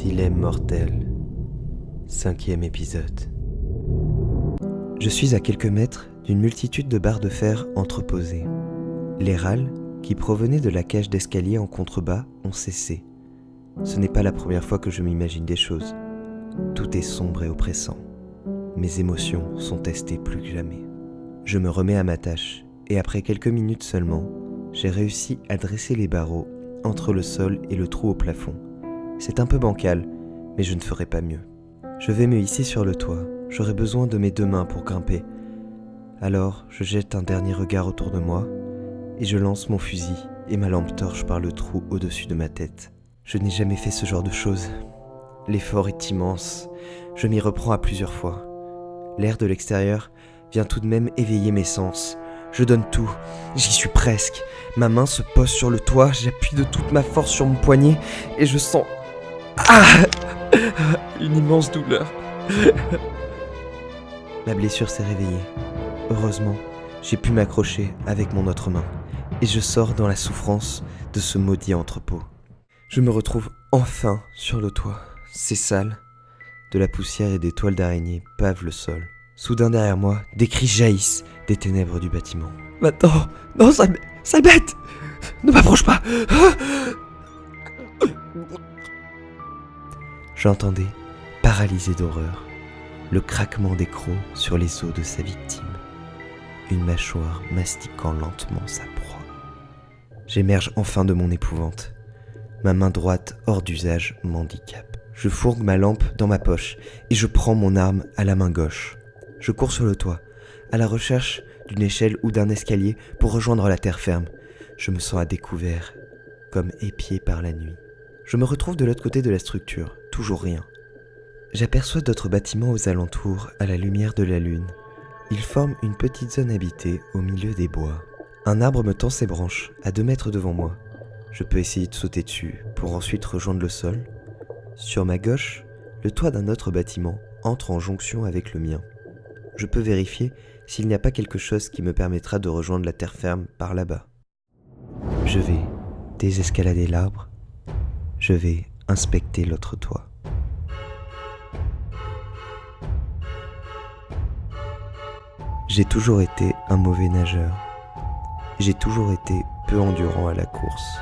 Dilemme mortel, 5e épisode. Je suis à quelques mètres d'une multitude de barres de fer entreposées. Les râles, qui provenaient de la cage d'escalier en contrebas, ont cessé. Ce n'est pas la première fois que je m'imagine des choses. Tout est sombre et oppressant. Mes émotions sont testées plus que jamais. Je me remets à ma tâche, et après quelques minutes seulement, j'ai réussi à dresser les barreaux entre le sol et le trou au plafond. C'est un peu bancal, mais je ne ferai pas mieux. Je vais me hisser sur le toit, j'aurai besoin de mes deux mains pour grimper. Alors, je jette un dernier regard autour de moi, et je lance mon fusil et ma lampe torche par le trou au-dessus de ma tête. Je n'ai jamais fait ce genre de choses. L'effort est immense, je m'y reprends à plusieurs fois. L'air de l'extérieur vient tout de même éveiller mes sens. Je donne tout, j'y suis presque. Ma main se pose sur le toit, j'appuie de toute ma force sur mon poignet et je sens... une immense douleur. Ma blessure s'est réveillée. Heureusement, j'ai pu m'accrocher avec mon autre main et je sors dans la souffrance de ce maudit entrepôt. Je me retrouve enfin sur le toit. C'est sale. De la poussière et des toiles d'araignée pavent le sol. Soudain derrière moi, des cris jaillissent des ténèbres du bâtiment. Maintenant, non, ça bête. Ne m'approche pas. J'entendais, paralysé d'horreur, le craquement des crocs sur les os de sa victime. Une mâchoire mastiquant lentement sa proie. J'émerge enfin de mon épouvante. Ma main droite, hors d'usage, m'handicape. Je fourgue ma lampe dans ma poche et je prends mon arme à la main gauche. Je cours sur le toit, à la recherche d'une échelle ou d'un escalier pour rejoindre la terre ferme. Je me sens à découvert, comme épié par la nuit. Je me retrouve de l'autre côté de la structure, toujours rien. J'aperçois d'autres bâtiments aux alentours à la lumière de la lune. Ils forment une petite zone habitée au milieu des bois. Un arbre me tend ses branches à 2 mètres devant moi. Je peux essayer de sauter dessus pour ensuite rejoindre le sol. Sur ma gauche, le toit d'un autre bâtiment entre en jonction avec le mien. Je peux vérifier s'il n'y a pas quelque chose qui me permettra de rejoindre la terre ferme par là-bas. Je vais désescalader l'arbre. Je vais inspecter l'autre toit. J'ai toujours été un mauvais nageur. J'ai toujours été peu endurant à la course.